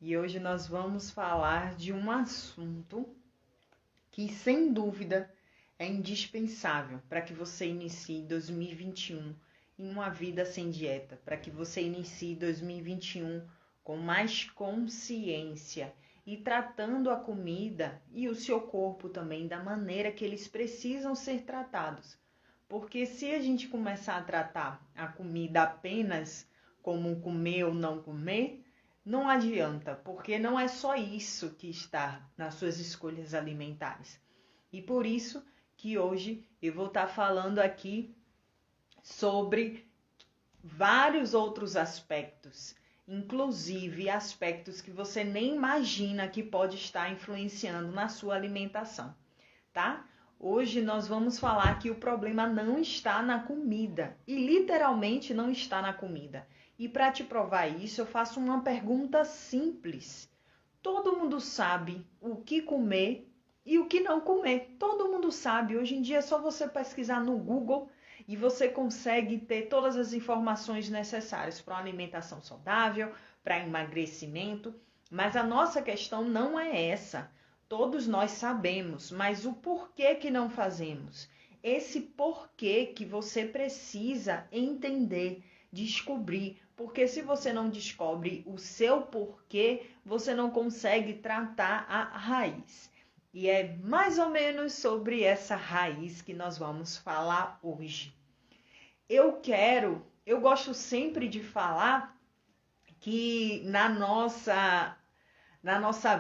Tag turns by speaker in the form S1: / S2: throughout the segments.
S1: E hoje nós vamos falar de um assunto que, sem dúvida, é indispensável para que você inicie 2021 em uma vida sem dieta, para que você inicie 2021 com mais consciência e tratando a comida e o seu corpo também da maneira que eles precisam ser tratados. Porque se a gente começar a tratar a comida apenas como comer ou não comer, não adianta, porque não é só isso que está nas suas escolhas alimentares. E por isso que hoje eu vou estar falando aqui sobre vários outros aspectos, inclusive aspectos que você nem imagina que pode estar influenciando na sua alimentação, tá? Hoje nós vamos falar que o problema não está na comida, e literalmente não está na comida. E para te provar isso, eu faço uma pergunta simples. Todo mundo sabe o que comer e o que não comer. Todo mundo sabe. Hoje em dia é só você pesquisar no Google e você consegue ter todas as informações necessárias para uma alimentação saudável, para emagrecimento. Mas a nossa questão não é essa. Todos nós sabemos, mas o porquê que não fazemos? Esse porquê que você precisa entender, descobrir, porque se você não descobre o seu porquê, você não consegue tratar a raiz. E é mais ou menos sobre essa raiz que nós vamos falar hoje. Eu gosto sempre de falar que na nossa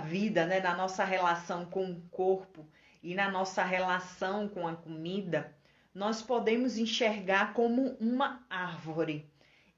S1: vida, né, na nossa relação com o corpo e na nossa relação com a comida, nós podemos enxergar como uma árvore.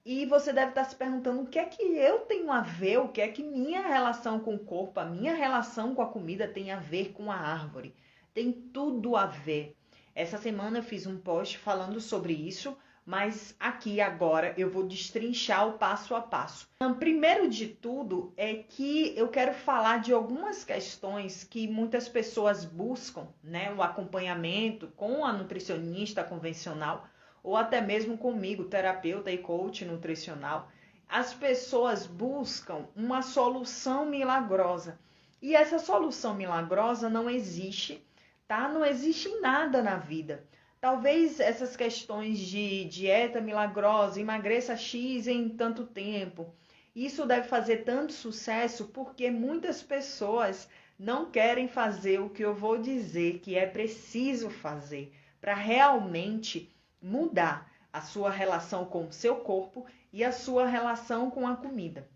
S1: E você deve estar se perguntando o que é que eu tenho a ver, o que é que minha relação com o corpo, a minha relação com a comida tem a ver com a árvore. Tem tudo a ver. Essa semana eu fiz um post falando sobre isso, mas aqui agora eu vou destrinchar o passo a passo. Primeiro de tudo é que eu quero falar de algumas questões que muitas pessoas buscam, né? O acompanhamento com a nutricionista convencional, ou até mesmo comigo, terapeuta e coach nutricional. As pessoas buscam uma solução milagrosa. E essa solução milagrosa não existe, tá? Não existe nada na vida. Talvez essas questões de dieta milagrosa, emagreça X em tanto tempo, isso deve fazer tanto sucesso porque muitas pessoas não querem fazer o que eu vou dizer que é preciso fazer para realmente mudar a sua relação com o seu corpo e a sua relação com a comida.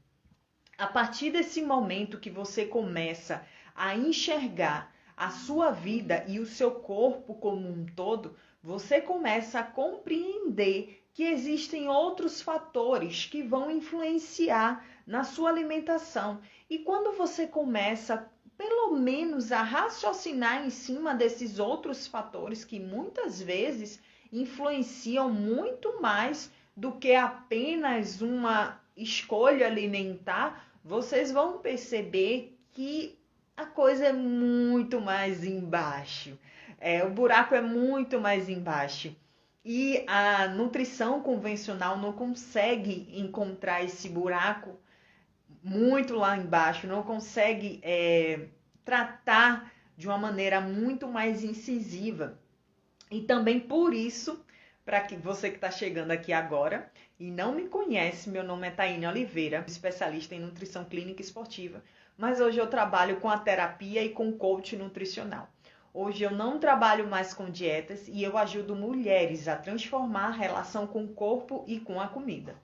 S1: A partir desse momento que você começa a enxergar a sua vida e o seu corpo como um todo, você começa a compreender que existem outros fatores que vão influenciar na sua alimentação. E quando você começa, pelo menos, a raciocinar em cima desses outros fatores que muitas vezes influenciam muito mais do que apenas uma escolha alimentar, vocês vão perceber que a coisa é muito mais embaixo. O buraco é muito mais embaixo. E a nutrição convencional não consegue encontrar esse buraco muito lá embaixo, não consegue tratar de uma maneira muito mais incisiva. E também por isso, para que você que está chegando aqui agora e não me conhece, meu nome é Taine Oliveira, especialista em nutrição clínica esportiva, mas hoje eu trabalho com a terapia e com coach nutricional. Hoje eu não trabalho mais com dietas e eu ajudo mulheres a transformar a relação com o corpo e com a comida.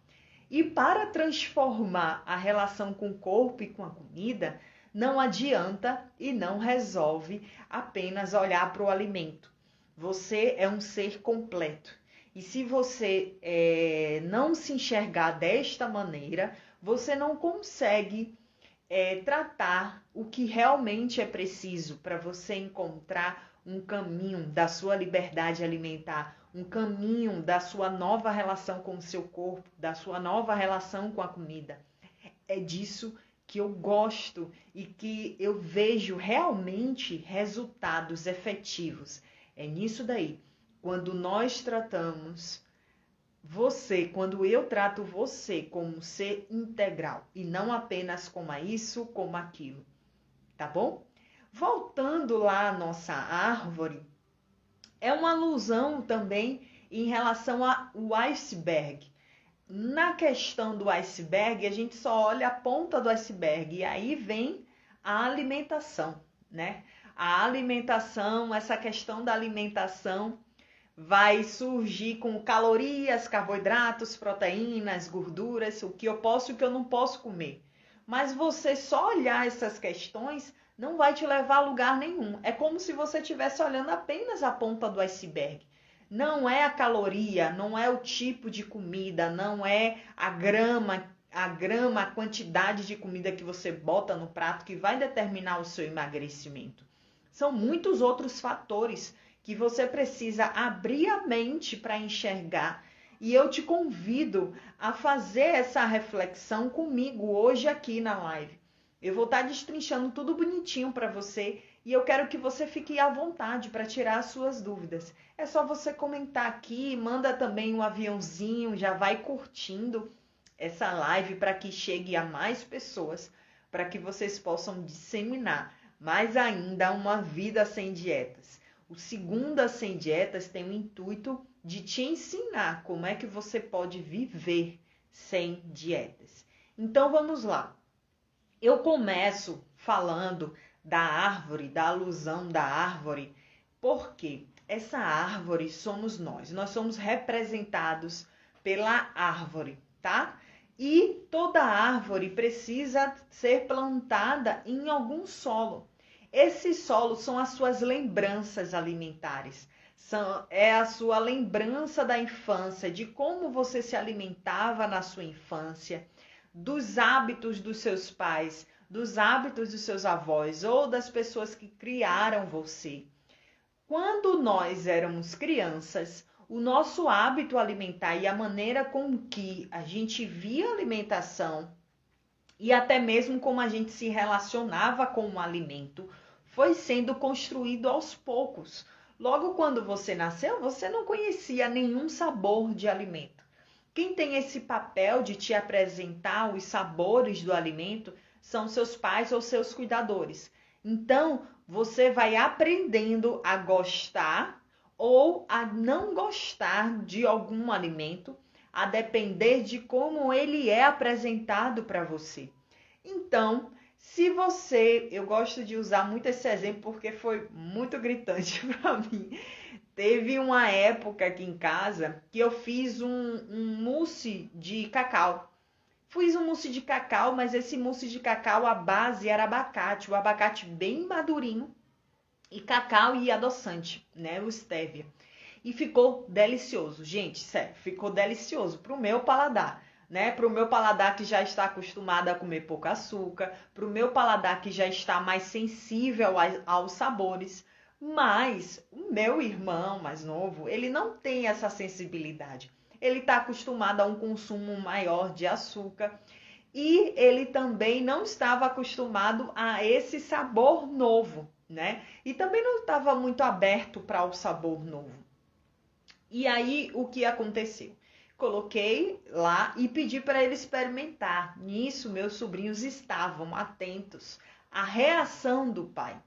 S1: E para transformar a relação com o corpo e com a comida, não adianta e não resolve apenas olhar para o alimento. Você é um ser completo. E se você não se enxergar desta maneira, você não consegue tratar o que realmente é preciso para você encontrar um caminho da sua liberdade alimentar, um caminho da sua nova relação com o seu corpo, da sua nova relação com a comida. É disso que eu gosto e que eu vejo realmente resultados efetivos. É nisso daí. Quando nós tratamos quando eu trato você como um ser integral e não apenas como isso, como aquilo, tá bom? Voltando lá à nossa árvore, é uma alusão também em relação ao iceberg. Na questão do iceberg, a gente só olha a ponta do iceberg e aí vem a alimentação, né? A alimentação, essa questão da alimentação vai surgir com calorias, carboidratos, proteínas, gorduras, o que eu posso e o que eu não posso comer. Mas você só olhar essas questões não vai te levar a lugar nenhum. É como se você estivesse olhando apenas a ponta do iceberg. Não é a caloria, não é o tipo de comida, não é a grama, a quantidade de comida que você bota no prato que vai determinar o seu emagrecimento. São muitos outros fatores que você precisa abrir a mente para enxergar. E eu te convido a fazer essa reflexão comigo hoje aqui na live. Eu vou estar destrinchando tudo bonitinho para você e eu quero que você fique à vontade para tirar as suas dúvidas. É só você comentar aqui, manda também um aviãozinho, já vai curtindo essa live para que chegue a mais pessoas, para que vocês possam disseminar mais ainda uma vida sem dietas. O Segunda Sem Dietas tem o intuito de te ensinar como é que você pode viver sem dietas. Então vamos lá. Eu começo falando da árvore, da alusão da árvore, porque essa árvore somos nós. Nós somos representados pela árvore, tá? E toda árvore precisa ser plantada em algum solo. Esses solos são as suas lembranças alimentares. É a sua lembrança da infância, de como você se alimentava na sua infância, dos hábitos dos seus pais, dos hábitos dos seus avós ou das pessoas que criaram você. Quando nós éramos crianças, o nosso hábito alimentar e a maneira com que a gente via a alimentação e até mesmo como a gente se relacionava com o alimento, foi sendo construído aos poucos. Logo quando você nasceu, você não conhecia nenhum sabor de alimento. Quem tem esse papel de te apresentar os sabores do alimento são seus pais ou seus cuidadores. Então, você vai aprendendo a gostar ou a não gostar de algum alimento, a depender de como ele é apresentado para você. Então, se você, eu gosto de usar muito esse exemplo porque foi muito gritante para mim. Teve uma época aqui em casa que eu fiz um mousse de cacau. Fiz um mousse de cacau, mas esse mousse de cacau, a base era abacate, o abacate bem madurinho, e cacau e adoçante, né, o stevia. E ficou delicioso, gente, sério, ficou delicioso pro meu paladar, né? Pro meu paladar que já está acostumado a comer pouco açúcar, pro meu paladar que já está mais sensível aos sabores. Mas o meu irmão mais novo, ele não tem essa sensibilidade. Ele está acostumado a um consumo maior de açúcar e ele também não estava acostumado a esse sabor novo, né? E também não estava muito aberto para o sabor novo. E aí, o que aconteceu? Coloquei lá e pedi para ele experimentar. Nisso, meus sobrinhos estavam atentos à reação do pai.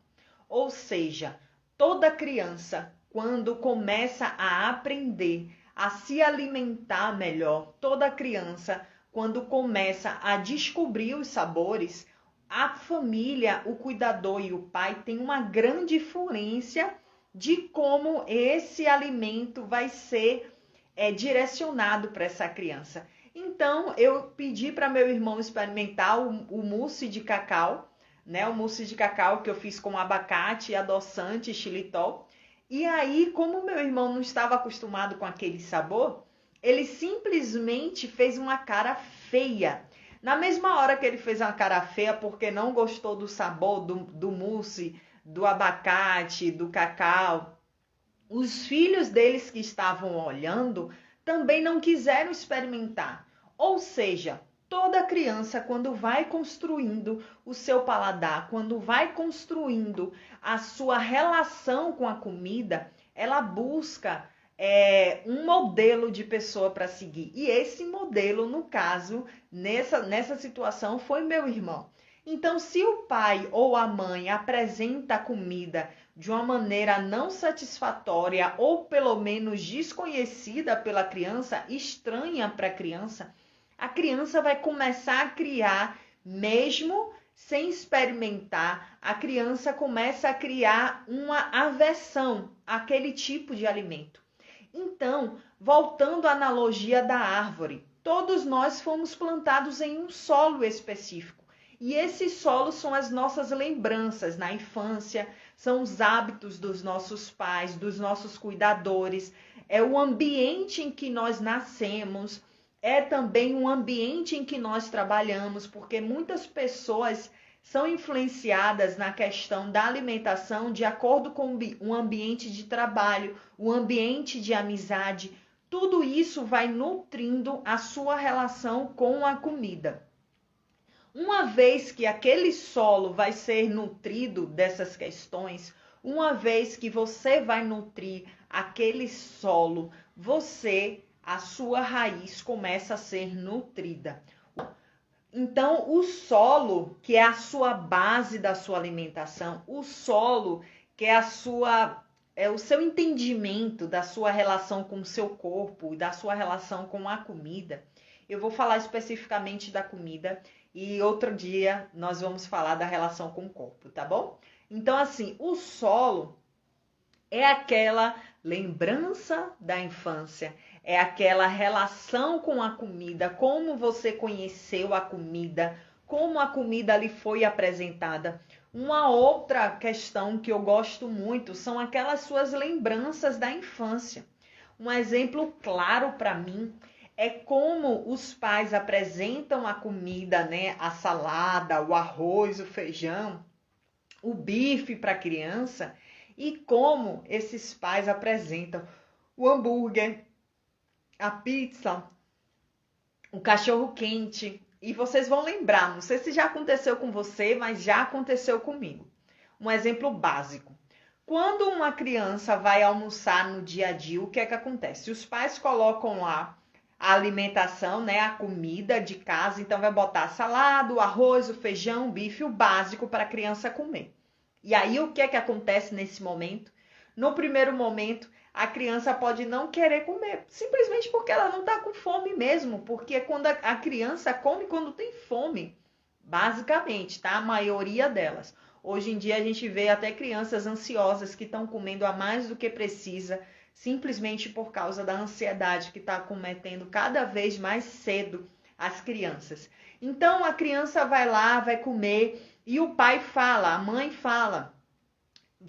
S1: Ou seja, toda criança, quando começa a aprender a se alimentar melhor, toda criança, quando começa a descobrir os sabores, a família, o cuidador e o pai têm uma grande influência de como esse alimento vai ser direcionado para essa criança. Então, eu pedi para meu irmão experimentar o mousse de cacau, né? O mousse de cacau que eu fiz com abacate, adoçante, xilitol. E aí, como meu irmão não estava acostumado com aquele sabor, ele simplesmente fez uma cara feia. Na mesma hora que ele fez uma cara feia porque não gostou do sabor do mousse, do abacate, do cacau, os filhos deles que estavam olhando também não quiseram experimentar. Ou seja, toda criança, quando vai construindo o seu paladar, quando vai construindo a sua relação com a comida, ela busca um modelo de pessoa para seguir. E esse modelo, no caso, nessa situação, foi meu irmão. Então, se o pai ou a mãe apresenta a comida de uma maneira não satisfatória ou pelo menos desconhecida pela criança, estranha para a criança vai começar a criar, mesmo sem experimentar, a criança começa a criar uma aversão àquele tipo de alimento. Então, voltando à analogia da árvore, todos nós fomos plantados em um solo específico. E esses solos são as nossas lembranças na infância, são os hábitos dos nossos pais, dos nossos cuidadores, é o ambiente em que nós nascemos, é também um ambiente em que nós trabalhamos, porque muitas pessoas são influenciadas na questão da alimentação de acordo com o ambiente de trabalho, o ambiente de amizade. Tudo isso vai nutrindo a sua relação com a comida. Uma vez que aquele solo vai ser nutrido dessas questões, uma vez que você vai nutrir aquele solo, a sua raiz começa a ser nutrida. Então, o solo, que é a sua base da sua alimentação, o solo, que é o seu entendimento da sua relação com o seu corpo, da sua relação com a comida. Eu vou falar especificamente da comida e outro dia nós vamos falar da relação com o corpo, tá bom? Então, assim, o solo é aquela lembrança da infância, é aquela relação com a comida, como você conheceu a comida, como a comida lhe foi apresentada. Uma outra questão que eu gosto muito são aquelas suas lembranças da infância. Um exemplo claro para mim é como os pais apresentam a comida, né? A salada, o arroz, o feijão, o bife para a criança e como esses pais apresentam o hambúrguer, a pizza, o cachorro quente. E vocês vão lembrar, não sei se já aconteceu com você, mas já aconteceu comigo. Um exemplo básico. Quando uma criança vai almoçar no dia a dia, o que é que acontece? Os pais colocam lá a alimentação, né, a comida de casa, então vai botar salada, o arroz, o feijão, o bife, o básico para a criança comer. E aí o que é que acontece nesse momento? No primeiro momento, a criança pode não querer comer, simplesmente porque ela não está com fome mesmo, porque quando a criança come quando tem fome, basicamente, tá? A maioria delas. Hoje em dia a gente vê até crianças ansiosas que estão comendo a mais do que precisa, simplesmente por causa da ansiedade que está acometendo cada vez mais cedo as crianças. Então a criança vai lá, vai comer e o pai fala, a mãe fala,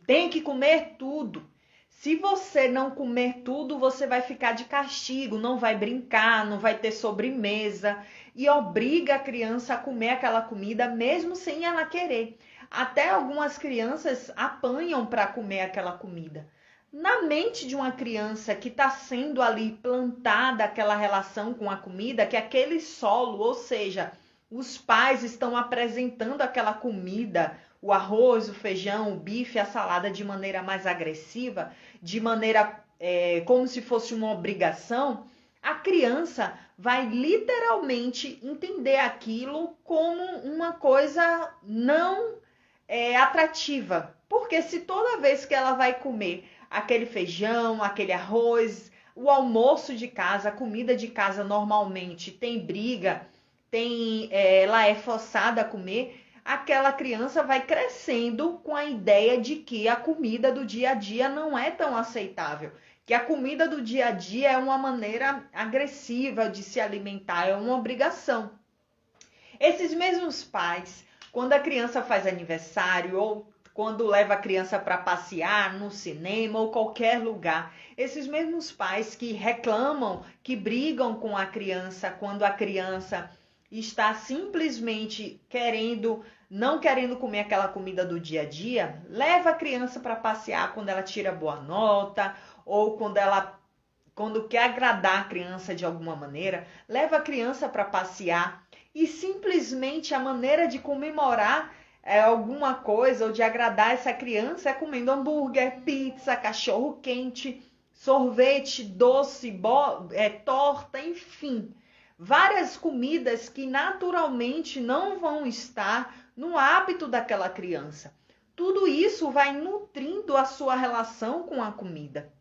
S1: tem que comer tudo. Se você não comer tudo, você vai ficar de castigo, não vai brincar, não vai ter sobremesa e obriga a criança a comer aquela comida mesmo sem ela querer. Até algumas crianças apanham para comer aquela comida. Na mente de uma criança que está sendo ali plantada aquela relação com a comida, que aquele solo, ou seja, os pais estão apresentando aquela comida, o arroz, o feijão, o bife, a salada de maneira mais agressiva, de maneira como se fosse uma obrigação, a criança vai literalmente entender aquilo como uma coisa não atrativa. Porque se toda vez que ela vai comer aquele feijão, aquele arroz, o almoço de casa, a comida de casa normalmente tem briga, ela é forçada a comer, aquela criança vai crescendo com a ideia de que a comida do dia a dia não é tão aceitável, que a comida do dia a dia é uma maneira agressiva de se alimentar, é uma obrigação. Esses mesmos pais, quando a criança faz aniversário ou quando leva a criança para passear no cinema ou qualquer lugar, esses mesmos pais que reclamam, que brigam com a criança quando a criança está simplesmente não querendo comer aquela comida do dia a dia, leva a criança para passear quando ela tira boa nota ou quando quer agradar a criança de alguma maneira, leva a criança para passear e simplesmente a maneira de comemorar alguma coisa ou de agradar essa criança é comendo hambúrguer, pizza, cachorro quente. sorvete, doce, torta, enfim. Várias comidas que naturalmente não vão estar no hábito daquela criança. Tudo isso vai nutrindo a sua relação com a comida.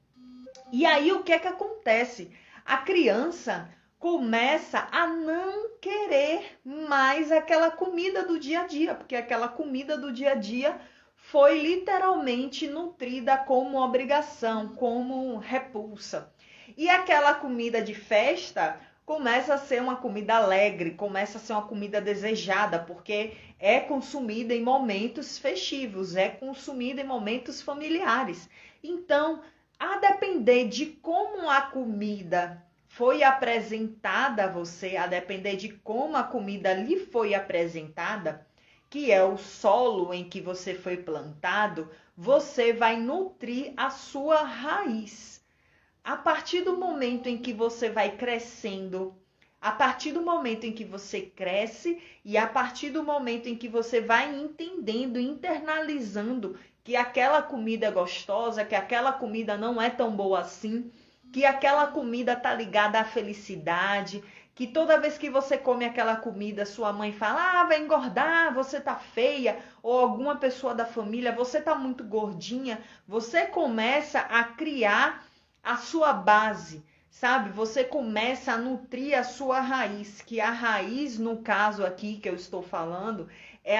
S1: E aí o que é que acontece? A criança começa a não querer mais aquela comida do dia a dia, porque aquela comida do dia a dia foi literalmente nutrida como obrigação, como repulsa. E aquela comida de festa começa a ser uma comida alegre, começa a ser uma comida desejada, porque é consumida em momentos festivos, é consumida em momentos familiares. Então, a depender de como a comida foi apresentada a você, a depender de como a comida lhe foi apresentada, que é o solo em que você foi plantado, você vai nutrir a sua raiz. A partir do momento em que você vai crescendo, a partir do momento em que você cresce e a partir do momento em que você vai entendendo, internalizando que aquela comida é gostosa, que aquela comida não é tão boa assim, que aquela comida tá ligada à felicidade, que toda vez que você come aquela comida, sua mãe fala, vai engordar, você tá feia, ou alguma pessoa da família, você tá muito gordinha, você começa a criar a sua base, sabe? Você começa a nutrir a sua raiz, que a raiz, no caso aqui que eu estou falando, é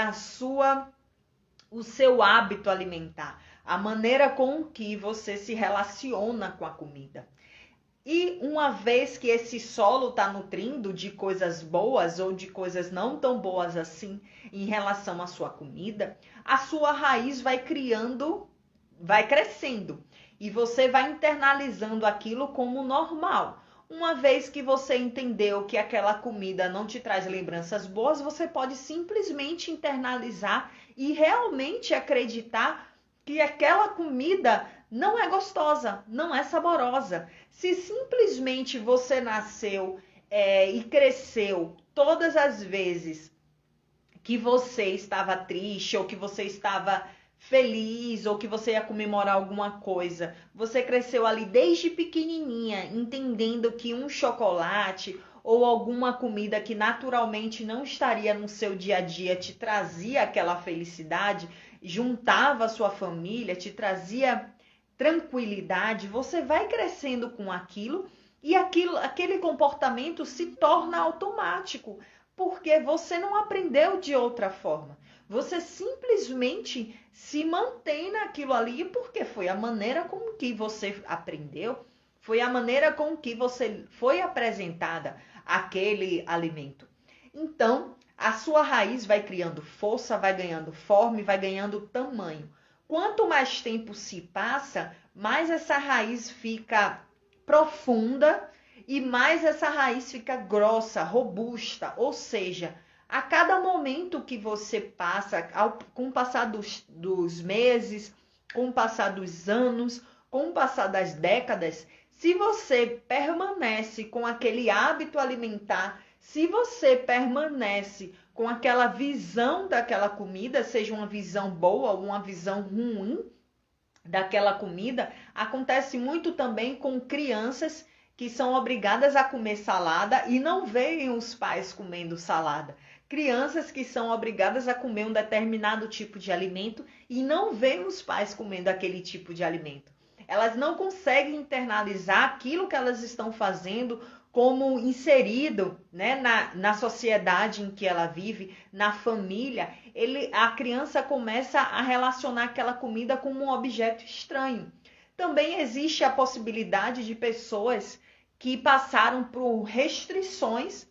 S1: o seu hábito alimentar, a maneira com que você se relaciona com a comida. E uma vez que esse solo está nutrindo de coisas boas ou de coisas não tão boas assim em relação à sua comida, a sua raiz vai crescendo e você vai internalizando aquilo como normal. Uma vez que você entendeu que aquela comida não te traz lembranças boas, você pode simplesmente internalizar e realmente acreditar que aquela comida não é gostosa, não é saborosa. Se simplesmente você nasceu e cresceu todas as vezes que você estava triste ou que você estava feliz ou que você ia comemorar alguma coisa, você cresceu ali desde pequenininha, entendendo que um chocolate ou alguma comida que naturalmente não estaria no seu dia a dia te trazia aquela felicidade, juntava a sua família, te trazia tranquilidade, você vai crescendo com aquilo e aquele comportamento se torna automático, porque você não aprendeu de outra forma. Você simplesmente se mantém naquilo ali porque foi a maneira com que você aprendeu, foi a maneira com que você foi apresentada aquele alimento. Então, a sua raiz vai criando força, vai ganhando forma, vai ganhando tamanho. Quanto mais tempo se passa, mais essa raiz fica profunda e mais essa raiz fica grossa, robusta. Ou seja, a cada momento que você passa, com o passar dos meses, com o passar dos anos, com o passar das décadas, se você permanece com aquele hábito alimentar, se você permanece com aquela visão daquela comida, seja uma visão boa ou uma visão ruim daquela comida, acontece muito também com crianças que são obrigadas a comer salada e não veem os pais comendo salada. Crianças que são obrigadas a comer um determinado tipo de alimento e não veem os pais comendo aquele tipo de alimento. Elas não conseguem internalizar aquilo que elas estão fazendo como inserido, né, na sociedade em que ela vive, na família. A criança começa a relacionar aquela comida como um objeto estranho. Também existe a possibilidade de pessoas que passaram por restrições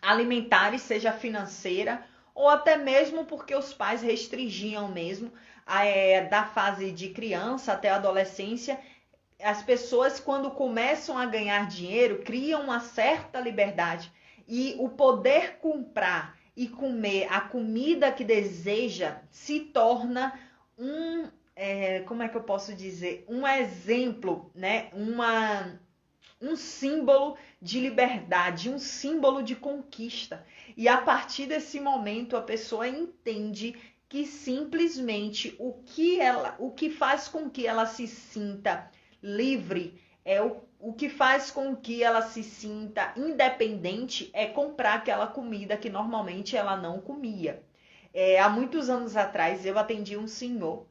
S1: alimentares, seja financeira, ou até mesmo porque os pais restringiam mesmo, da fase de criança até a adolescência. As pessoas, quando começam a ganhar dinheiro, criam uma certa liberdade e o poder comprar e comer a comida que deseja se torna como é que eu posso dizer? Um exemplo, né? Um símbolo de liberdade, um símbolo de conquista. E a partir desse momento a pessoa entende que simplesmente o que faz com que ela se sinta livre. O que faz com que ela se sinta independente é comprar aquela comida que normalmente ela não comia. Há muitos anos atrás eu atendi um senhor,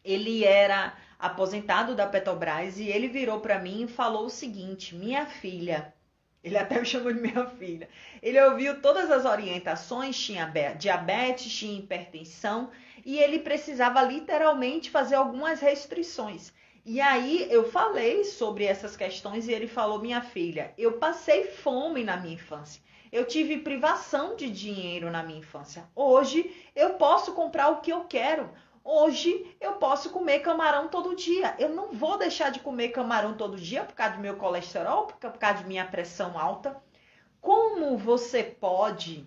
S1: ele era aposentado da Petrobras e ele virou para mim e falou o seguinte: minha filha, ele até me chamou de minha filha, ele ouviu todas as orientações, tinha diabetes, tinha hipertensão e ele precisava literalmente fazer algumas restrições. E aí eu falei sobre essas questões e ele falou: minha filha, eu passei fome na minha infância. Eu tive privação de dinheiro na minha infância. Hoje eu posso comprar o que eu quero. Hoje eu posso comer camarão todo dia. Eu não vou deixar de comer camarão todo dia por causa do meu colesterol, por causa de minha pressão alta. Como você pode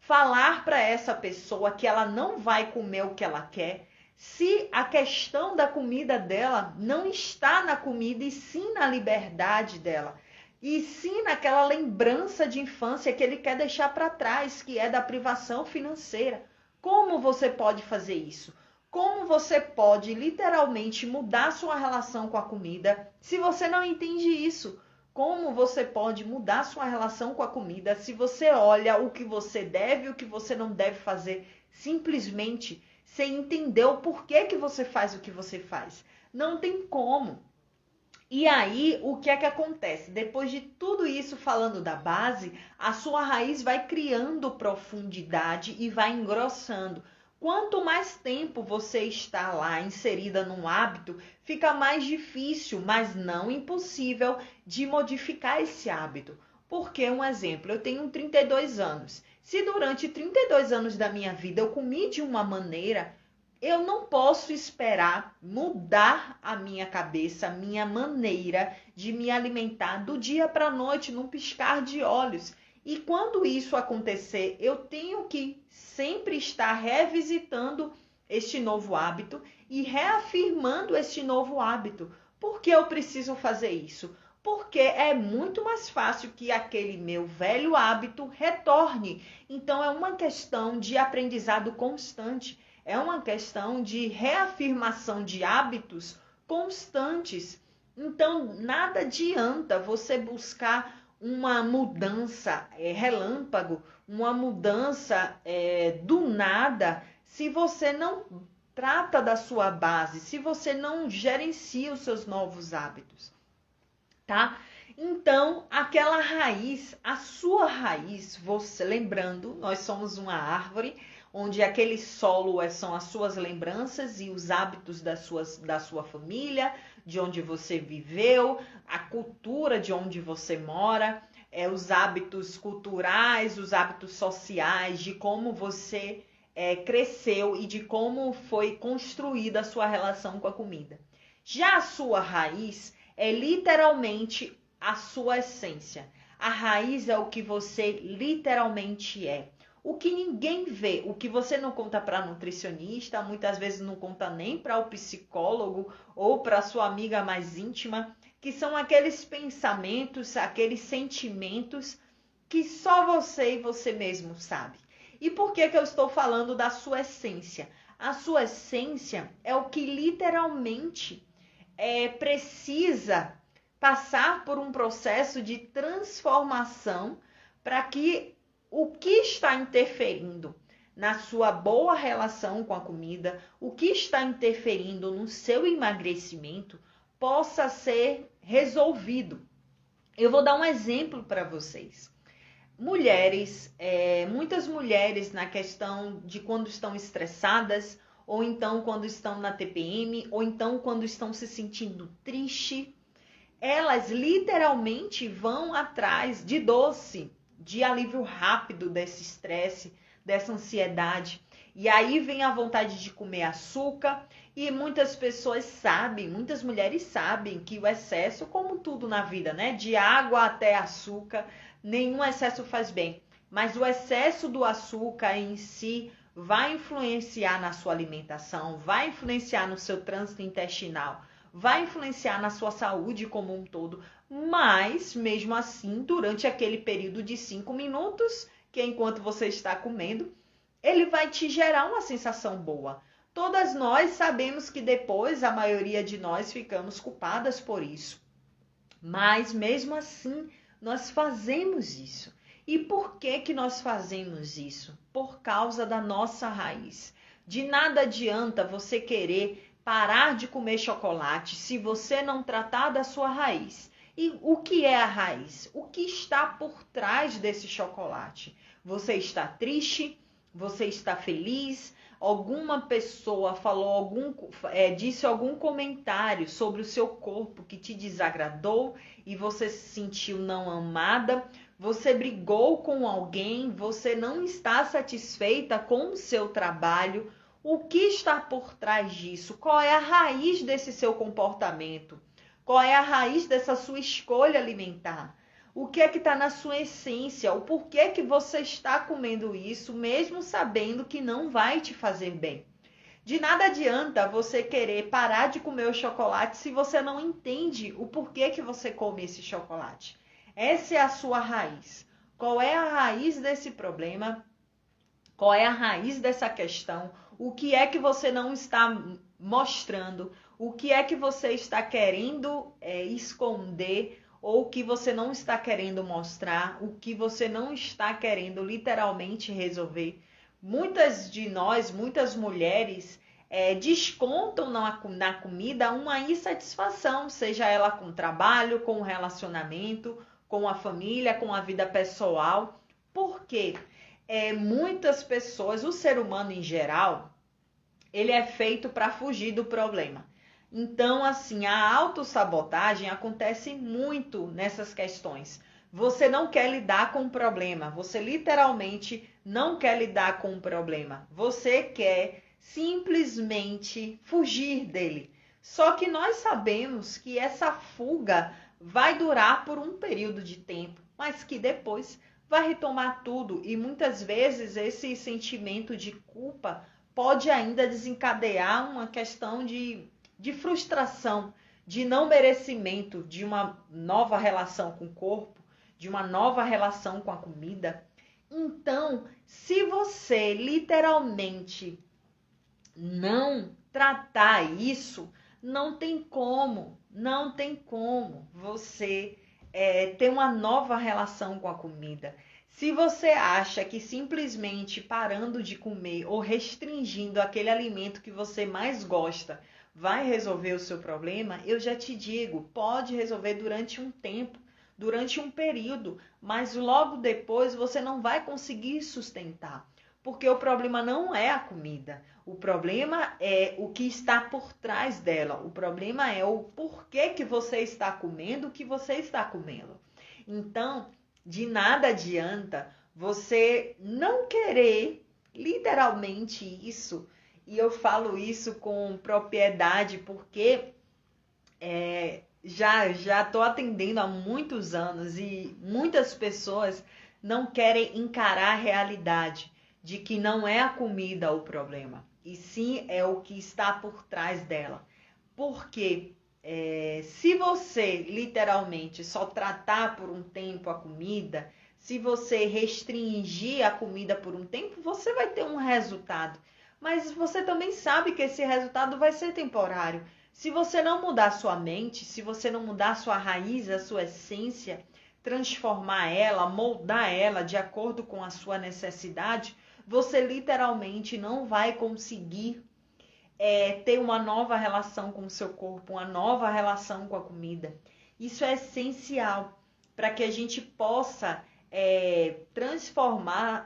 S1: falar para essa pessoa que ela não vai comer o que ela quer, se a questão da comida dela não está na comida e sim na liberdade dela? E sim naquela lembrança de infância que ele quer deixar para trás, que é da privação financeira. Como você pode fazer isso? Como você pode literalmente mudar sua relação com a comida se você não entende isso? Como você pode mudar sua relação com a comida se você olha o que você deve e o que você não deve fazer simplesmente sem entender o porquê que você faz o que você faz? Não tem como. E aí, o que é que acontece? Depois de tudo isso falando da base, a sua raiz vai criando profundidade e vai engrossando. Quanto mais tempo você está lá inserida num hábito, fica mais difícil, mas não impossível, de modificar esse hábito. Porque, um exemplo, eu tenho 32 anos. Se durante 32 anos da minha vida eu comi de uma maneira, eu não posso esperar mudar a minha cabeça, a minha maneira de me alimentar do dia para a noite, num piscar de olhos. E quando isso acontecer, eu tenho que sempre estar revisitando este novo hábito e reafirmando este novo hábito. Por que eu preciso fazer isso? Porque é muito mais fácil que aquele meu velho hábito retorne. Então é uma questão de aprendizado constante. É uma questão de reafirmação de hábitos constantes. Então, nada adianta você buscar uma mudança relâmpago, uma mudança do nada, se você não trata da sua base, se você não gerencia os seus novos hábitos, tá? Então, aquela raiz, a sua raiz, você lembrando, nós somos uma árvore, onde aquele solo são as suas lembranças e os hábitos da sua família, de onde você viveu, a cultura de onde você mora, os hábitos culturais, os hábitos sociais, de como você cresceu e de como foi construída a sua relação com a comida. Já a sua raiz é literalmente a sua essência. A raiz é o que você literalmente é. O que ninguém vê, o que você não conta para a nutricionista, muitas vezes não conta nem para o psicólogo ou para a sua amiga mais íntima, que são aqueles pensamentos, aqueles sentimentos que só você e você mesmo sabe. E por que eu estou falando da sua essência? A sua essência é o que literalmente precisa passar por um processo de transformação para que o que está interferindo na sua boa relação com a comida, o que está interferindo no seu emagrecimento, possa ser resolvido. Eu vou dar um exemplo para vocês. Mulheres, muitas mulheres na questão de quando estão estressadas, ou então quando estão na TPM, ou então quando estão se sentindo triste, elas literalmente vão atrás de doce, de alívio rápido desse estresse, dessa ansiedade. E aí vem a vontade de comer açúcar e muitas pessoas sabem, muitas mulheres sabem que o excesso, como tudo na vida, né? De água até açúcar, nenhum excesso faz bem. Mas o excesso do açúcar em si vai influenciar na sua alimentação, vai influenciar no seu trânsito intestinal, vai influenciar na sua saúde como um todo, mas mesmo assim, durante aquele período de 5 minutos, que é enquanto você está comendo, ele vai te gerar uma sensação boa. Todas nós sabemos que depois a maioria de nós ficamos culpadas por isso. Mas mesmo assim, nós fazemos isso. E por que nós fazemos isso? Por causa da nossa raiz. De nada adianta você querer parar de comer chocolate se você não tratar da sua raiz. E o que é a raiz? O que está por trás desse chocolate? Você está triste? Você está feliz? Alguma pessoa disse algum comentário sobre o seu corpo que te desagradou e você se sentiu não amada? Você brigou com alguém? Você não está satisfeita com o seu trabalho? O que está por trás disso? Qual é a raiz desse seu comportamento? Qual é a raiz dessa sua escolha alimentar? O que é que está na sua essência? O porquê que você está comendo isso, mesmo sabendo que não vai te fazer bem? De nada adianta você querer parar de comer o chocolate se você não entende o porquê que você come esse chocolate. Essa é a sua raiz. Qual é a raiz desse problema? Qual é a raiz dessa questão? O que é que você não está mostrando? O que é que você está querendo esconder? Ou o que você não está querendo mostrar, o que você não está querendo literalmente resolver. Muitas de nós, muitas mulheres, descontam na comida uma insatisfação, seja ela com o trabalho, com o relacionamento, com a família, com a vida pessoal. Por quê? Muitas pessoas, o ser humano em geral, ele é feito para fugir do problema. Então, assim, a autossabotagem acontece muito nessas questões. Você não quer lidar com o problema, você literalmente não quer lidar com o problema. Você quer simplesmente fugir dele. Só que nós sabemos que essa fuga vai durar por um período de tempo, mas que depois vai retomar tudo. E muitas vezes esse sentimento de culpa pode ainda desencadear uma questão de frustração, de não merecimento, de uma nova relação com o corpo, de uma nova relação com a comida. Então, se você literalmente não tratar isso, não tem como você ter uma nova relação com a comida. Se você acha que simplesmente parando de comer ou restringindo aquele alimento que você mais gosta vai resolver o seu problema, eu já te digo, pode resolver durante um tempo, durante um período, mas logo depois você não vai conseguir sustentar, porque o problema não é a comida, o problema é o que está por trás dela, o problema é o porquê que você está comendo o que você está comendo. Então, de nada adianta você não querer literalmente isso. E eu falo isso com propriedade porque já estou atendendo há muitos anos e muitas pessoas não querem encarar a realidade de que não é a comida o problema, e sim é o que está por trás dela. Porque se você literalmente só tratar por um tempo a comida, se você restringir a comida por um tempo, você vai ter um resultado. Mas você também sabe que esse resultado vai ser temporário. Se você não mudar sua mente, se você não mudar sua raiz, a sua essência, transformar ela, moldar ela de acordo com a sua necessidade, você literalmente não vai conseguir ter uma nova relação com o seu corpo, uma nova relação com a comida. Isso é essencial para que a gente possa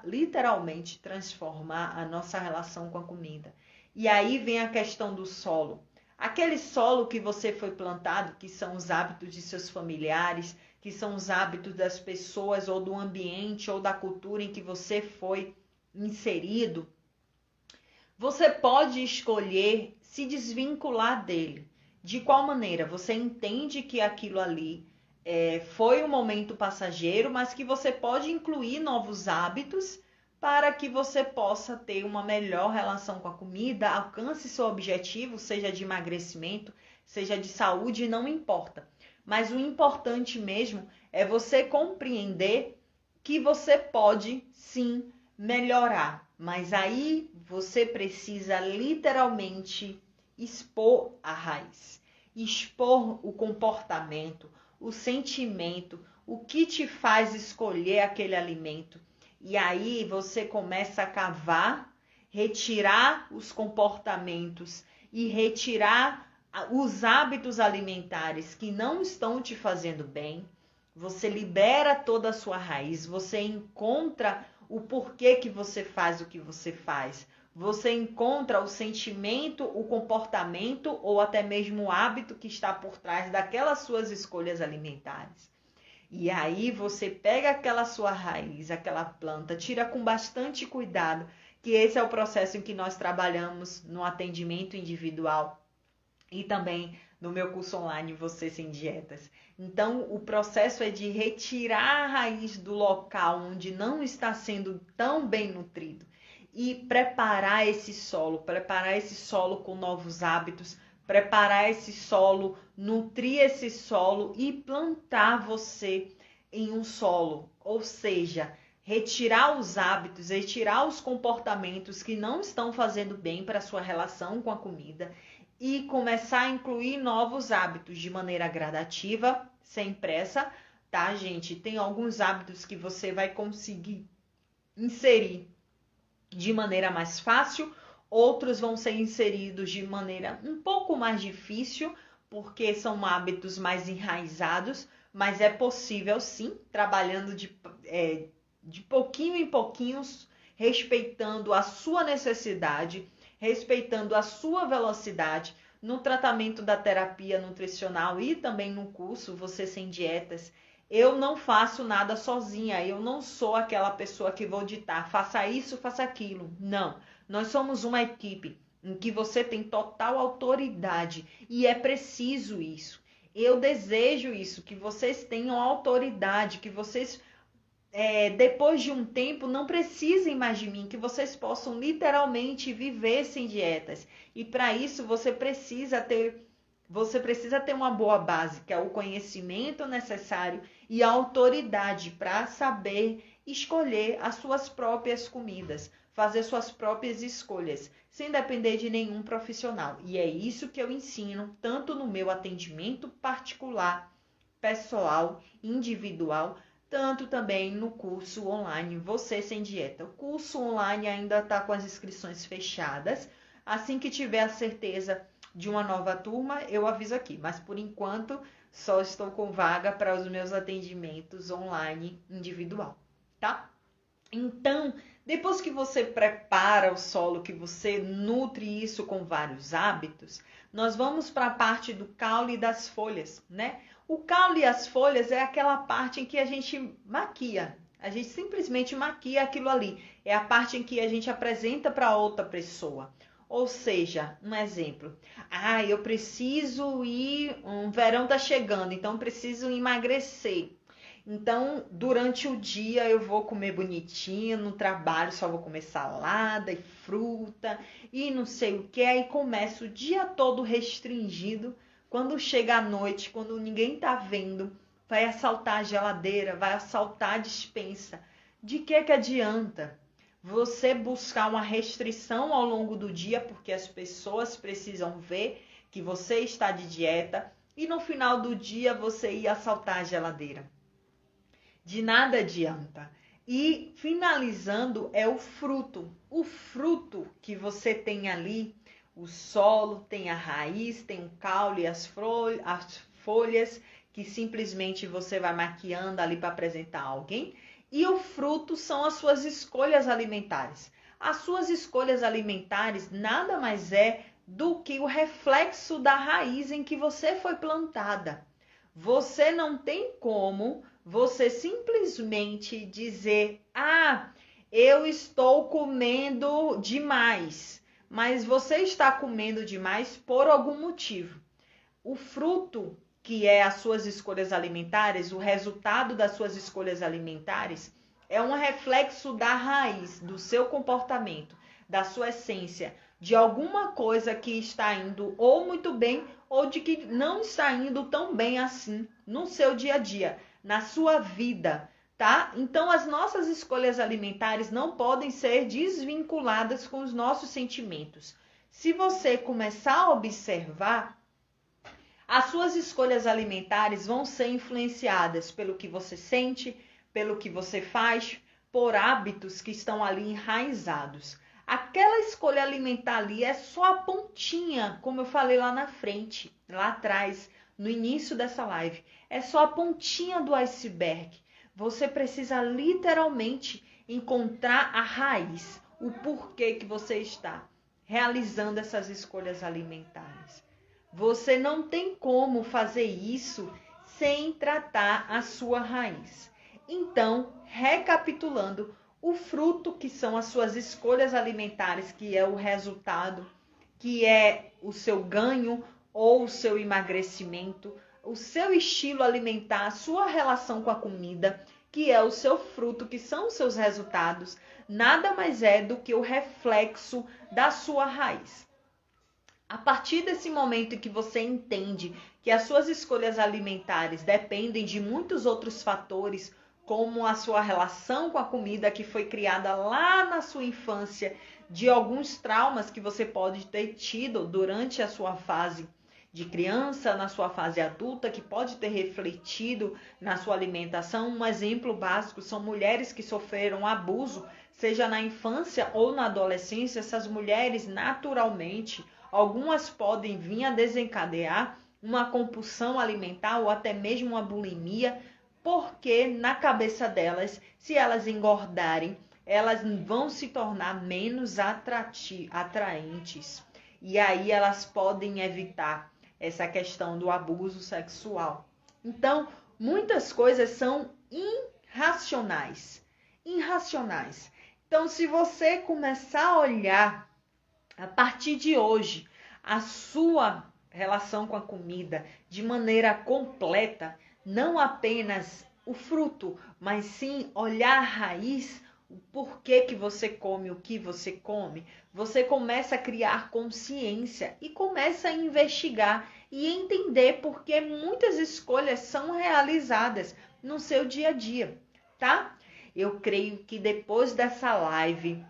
S1: literalmente transformar a nossa relação com a comida. E aí vem a questão do solo. Aquele solo que você foi plantado, que são os hábitos de seus familiares, que são os hábitos das pessoas ou do ambiente ou da cultura em que você foi inserido, você pode escolher se desvincular dele. De qual maneira? Você entende que aquilo ali foi um momento passageiro, mas que você pode incluir novos hábitos para que você possa ter uma melhor relação com a comida, alcance seu objetivo, seja de emagrecimento, seja de saúde, não importa. Mas o importante mesmo é você compreender que você pode sim melhorar. Mas aí você precisa literalmente expor a raiz, expor o comportamento, o sentimento, o que te faz escolher aquele alimento. E aí você começa a cavar, retirar os comportamentos e retirar os hábitos alimentares que não estão te fazendo bem. Você libera toda a sua raiz, você encontra o porquê que você faz o que você faz. Você encontra o sentimento, o comportamento ou até mesmo o hábito que está por trás daquelas suas escolhas alimentares. E aí você pega aquela sua raiz, aquela planta, tira com bastante cuidado, que esse é o processo em que nós trabalhamos no atendimento individual e também no meu curso online Você Sem Dietas. Então, o processo é de retirar a raiz do local onde não está sendo tão bem nutrido e preparar esse solo com novos hábitos, preparar esse solo, nutrir esse solo e plantar você em um solo, ou seja, retirar os hábitos, retirar os comportamentos que não estão fazendo bem para a sua relação com a comida e começar a incluir novos hábitos de maneira gradativa, sem pressa, tá, gente? Tem alguns hábitos que você vai conseguir inserir de maneira mais fácil, outros vão ser inseridos de maneira um pouco mais difícil, porque são hábitos mais enraizados, mas é possível sim, trabalhando de pouquinho em pouquinho, respeitando a sua necessidade, respeitando a sua velocidade no tratamento da terapia nutricional e também no curso Você Sem Dietas. Eu não faço nada sozinha, eu não sou aquela pessoa que vou ditar, faça isso, faça aquilo. Não, nós somos uma equipe em que você tem total autoridade e é preciso isso. Eu desejo isso, que vocês tenham autoridade, que vocês, depois de um tempo, não precisem mais de mim, que vocês possam literalmente viver sem dietas. E para isso você precisa ter uma boa base, que é o conhecimento necessário e a autoridade para saber escolher as suas próprias comidas, fazer suas próprias escolhas, sem depender de nenhum profissional. E é isso que eu ensino, tanto no meu atendimento particular, pessoal, individual, tanto também no curso online Você Sem Dieta. O curso online ainda está com as inscrições fechadas. Assim que tiver a certeza de uma nova turma, eu aviso aqui. Mas por enquanto, só estou com vaga para os meus atendimentos online individual, tá? Então, depois que você prepara o solo, que você nutre isso com vários hábitos, nós vamos para a parte do caule e das folhas, né? O caule e as folhas é aquela parte em que a gente maquia. A gente simplesmente maquia aquilo ali. É a parte em que a gente apresenta para outra pessoa. Ou seja, um exemplo. Eu preciso ir, um verão tá chegando, então preciso emagrecer. Então, durante o dia eu vou comer bonitinho, no trabalho só vou comer salada e fruta e não sei o que. Aí começa o dia todo restringido. Quando chega a noite, quando ninguém tá vendo, vai assaltar a geladeira, vai assaltar a despensa. De que adianta você buscar uma restrição ao longo do dia, porque as pessoas precisam ver que você está de dieta, e no final do dia você ir assaltar a geladeira? De nada adianta. E finalizando é o fruto. O fruto que você tem ali, o solo, tem a raiz, tem o caule, as folhas que simplesmente você vai maquiando ali para apresentar a alguém. E o fruto são as suas escolhas alimentares. As suas escolhas alimentares nada mais é do que o reflexo da raiz em que você foi plantada. Você não tem como você simplesmente dizer: eu estou comendo demais. Mas você está comendo demais por algum motivo. O fruto, que é as suas escolhas alimentares, o resultado das suas escolhas alimentares, é um reflexo da raiz, do seu comportamento, da sua essência, de alguma coisa que está indo ou muito bem ou de que não está indo tão bem assim no seu dia a dia, na sua vida, tá? Então, as nossas escolhas alimentares não podem ser desvinculadas com os nossos sentimentos. Se você começar a observar, as suas escolhas alimentares vão ser influenciadas pelo que você sente, pelo que você faz, por hábitos que estão ali enraizados. Aquela escolha alimentar ali é só a pontinha, como eu falei lá na frente, lá atrás, no início dessa live. É só a pontinha do iceberg. Você precisa literalmente encontrar a raiz, o porquê que você está realizando essas escolhas alimentares. Você não tem como fazer isso sem tratar a sua raiz. Então, recapitulando, o fruto, que são as suas escolhas alimentares, que é o resultado, que é o seu ganho ou o seu emagrecimento, o seu estilo alimentar, a sua relação com a comida, que é o seu fruto, que são os seus resultados, nada mais é do que o reflexo da sua raiz. A partir desse momento em que você entende que as suas escolhas alimentares dependem de muitos outros fatores, como a sua relação com a comida que foi criada lá na sua infância, de alguns traumas que você pode ter tido durante a sua fase de criança, na sua fase adulta, que pode ter refletido na sua alimentação. Um exemplo básico são mulheres que sofreram abuso, seja na infância ou na adolescência. Essas mulheres, naturalmente, algumas podem vir a desencadear uma compulsão alimentar ou até mesmo uma bulimia, porque na cabeça delas, se elas engordarem, elas vão se tornar menos atraentes. E aí elas podem evitar essa questão do abuso sexual. Então, muitas coisas são irracionais. Então, se você começar a olhar a partir de hoje a sua relação com a comida de maneira completa, não apenas o fruto, mas sim olhar a raiz, o porquê que você come o que você come, você começa a criar consciência e começa a investigar e entender por que muitas escolhas são realizadas no seu dia a dia, tá? Eu creio que depois dessa live,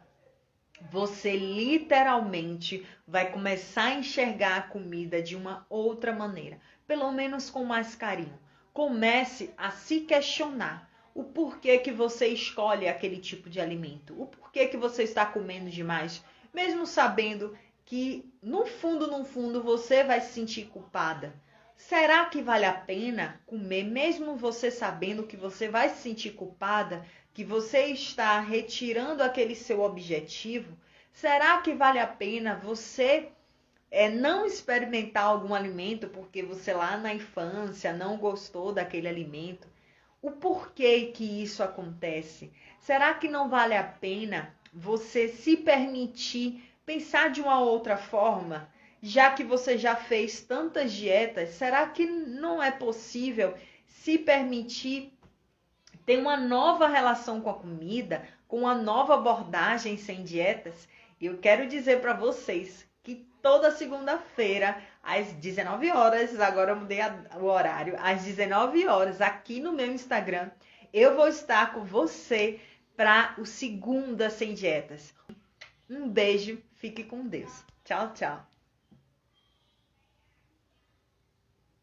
S1: você literalmente vai começar a enxergar a comida de uma outra maneira, pelo menos com mais carinho. Comece a se questionar o porquê que você escolhe aquele tipo de alimento, o porquê que você está comendo demais, mesmo sabendo que no fundo você vai se sentir culpada. Será que vale a pena comer, mesmo você sabendo que você vai se sentir culpada, que você está retirando aquele seu objetivo? Será que vale a pena você não experimentar algum alimento porque você lá na infância não gostou daquele alimento? O porquê que isso acontece? Será que não vale a pena você se permitir pensar de uma outra forma? Já que você já fez tantas dietas, será que não é possível se permitir ter uma nova relação com a comida, com uma nova abordagem sem dietas? Eu quero dizer para vocês que toda segunda-feira, às 19 horas, agora eu mudei o horário, às 19 horas, aqui no meu Instagram, eu vou estar com você para o Segunda Sem Dietas. Um beijo, fique com Deus. Tchau, tchau.